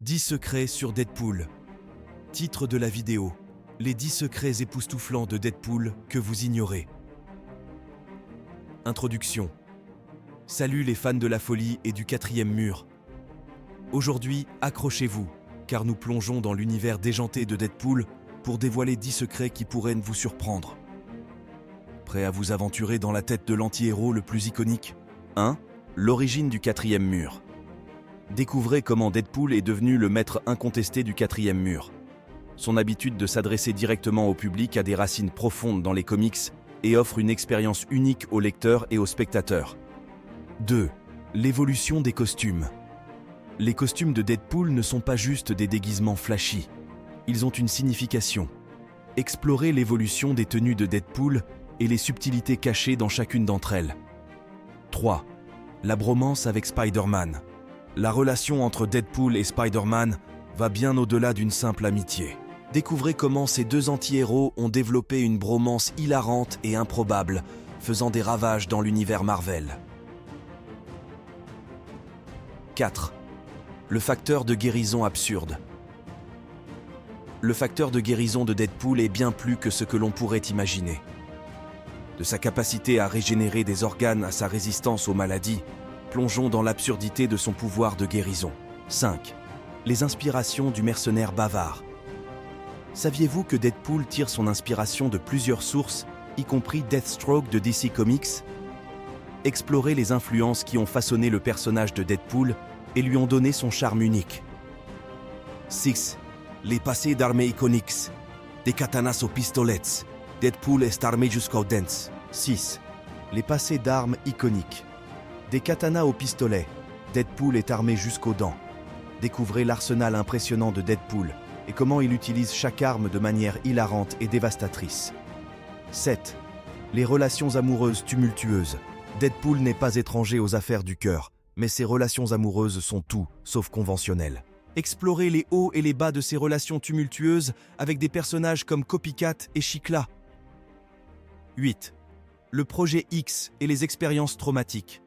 10 secrets sur Deadpool. Titre de la vidéo. Les 10 secrets époustouflants de Deadpool que vous ignorez. Introduction. Salut les fans de la folie et du quatrième mur. Aujourd'hui, accrochez-vous, car nous plongeons dans l'univers déjanté de Deadpool pour dévoiler 10 secrets qui pourraient vous surprendre. Prêt à vous aventurer dans la tête de l'anti-héros le plus iconique ? 1. L'origine du quatrième mur. Découvrez comment Deadpool est devenu le maître incontesté du quatrième mur. Son habitude de s'adresser directement au public a des racines profondes dans les comics et offre une expérience unique aux lecteurs et aux spectateurs. 2. L'évolution des costumes. Les costumes de Deadpool ne sont pas juste des déguisements flashy. Ils ont une signification. Explorez l'évolution des tenues de Deadpool et les subtilités cachées dans chacune d'entre elles. 3. La bromance avec Spider-Man. La relation entre Deadpool et Spider-Man va bien au-delà d'une simple amitié. Découvrez comment ces deux anti-héros ont développé une bromance hilarante et improbable, faisant des ravages dans l'univers Marvel. 4. Le facteur de guérison absurde. Le facteur de guérison de Deadpool est bien plus que ce que l'on pourrait imaginer. De sa capacité à régénérer des organes à sa résistance aux maladies, plongeons dans l'absurdité de son pouvoir de guérison. 5. Les inspirations du mercenaire bavard. Saviez-vous que Deadpool tire son inspiration de plusieurs sources, y compris Deathstroke de DC Comics ? Explorez les influences qui ont façonné le personnage de Deadpool et lui ont donné son charme unique. 6. Les passés d'armées iconiques. Des katanas aux pistolets. Deadpool est armé jusqu'aux dents. 6. Les passés d'armes iconiques. Des katanas au pistolet. Deadpool est armé jusqu'aux dents. Découvrez l'arsenal impressionnant de Deadpool et comment il utilise chaque arme de manière hilarante et dévastatrice. 7. Les relations amoureuses tumultueuses. Deadpool n'est pas étranger aux affaires du cœur, mais ses relations amoureuses sont tout, sauf conventionnelles. Explorez les hauts et les bas de ces relations tumultueuses avec des personnages comme Copycat et Chicla. 8. Le projet X et les expériences traumatiques.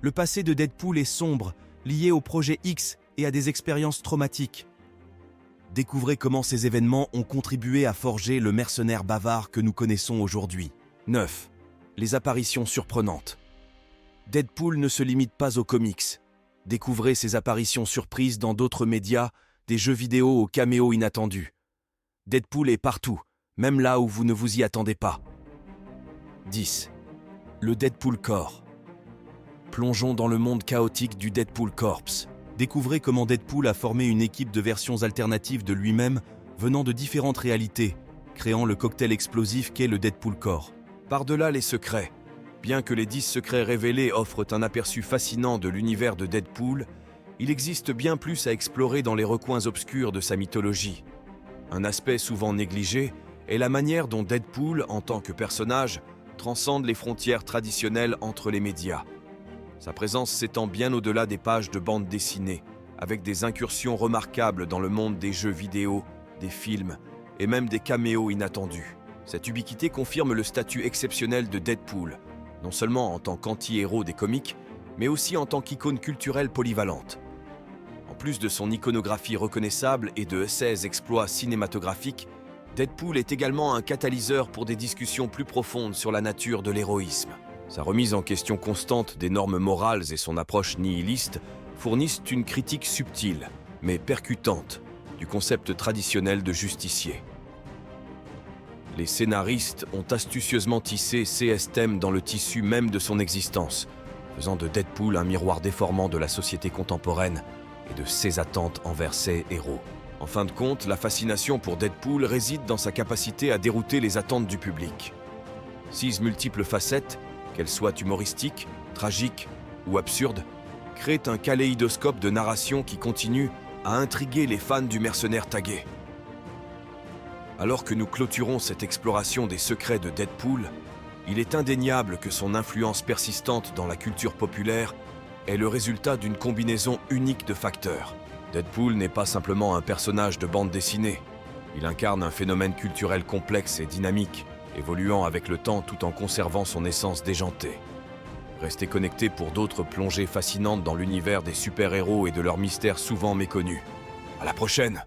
Le passé de Deadpool est sombre, lié au projet X et à des expériences traumatiques. Découvrez comment ces événements ont contribué à forger le mercenaire bavard que nous connaissons aujourd'hui. 9. Les apparitions surprenantes. Deadpool ne se limite pas aux comics. Découvrez ses apparitions surprises dans d'autres médias, des jeux vidéo aux caméos inattendus. Deadpool est partout, même là où vous ne vous y attendez pas. 10. Le Deadpool Corps. Plongeons dans le monde chaotique du Deadpool Corps. Découvrez comment Deadpool a formé une équipe de versions alternatives de lui-même venant de différentes réalités, créant le cocktail explosif qu'est le Deadpool Corps. Par-delà les secrets, bien que les 10 secrets révélés offrent un aperçu fascinant de l'univers de Deadpool, il existe bien plus à explorer dans les recoins obscurs de sa mythologie. Un aspect souvent négligé est la manière dont Deadpool, en tant que personnage, transcende les frontières traditionnelles entre les médias. Sa présence s'étend bien au-delà des pages de bande dessinée, avec des incursions remarquables dans le monde des jeux vidéo, des films et même des caméos inattendus. Cette ubiquité confirme le statut exceptionnel de Deadpool, non seulement en tant qu'anti-héros des comics, mais aussi en tant qu'icône culturelle polyvalente. En plus de son iconographie reconnaissable et de ses exploits cinématographiques, Deadpool est également un catalyseur pour des discussions plus profondes sur la nature de l'héroïsme. Sa remise en question constante des normes morales et son approche nihiliste fournissent une critique subtile, mais percutante, du concept traditionnel de justicier. Les scénaristes ont astucieusement tissé ces thèmes dans le tissu même de son existence, faisant de Deadpool un miroir déformant de la société contemporaine et de ses attentes envers ses héros. En fin de compte, la fascination pour Deadpool réside dans sa capacité à dérouter les attentes du public. Ses multiples facettes, qu'elles soient humoristiques, tragiques ou absurdes, créent un kaléidoscope de narration qui continue à intriguer les fans du mercenaire tagué. Alors que nous clôturons cette exploration des secrets de Deadpool, il est indéniable que son influence persistante dans la culture populaire est le résultat d'une combinaison unique de facteurs. Deadpool n'est pas simplement un personnage de bande dessinée, il incarne un phénomène culturel complexe et dynamique, évoluant avec le temps tout en conservant son essence déjantée. Restez connectés pour d'autres plongées fascinantes dans l'univers des super-héros et de leurs mystères souvent méconnus. À la prochaine.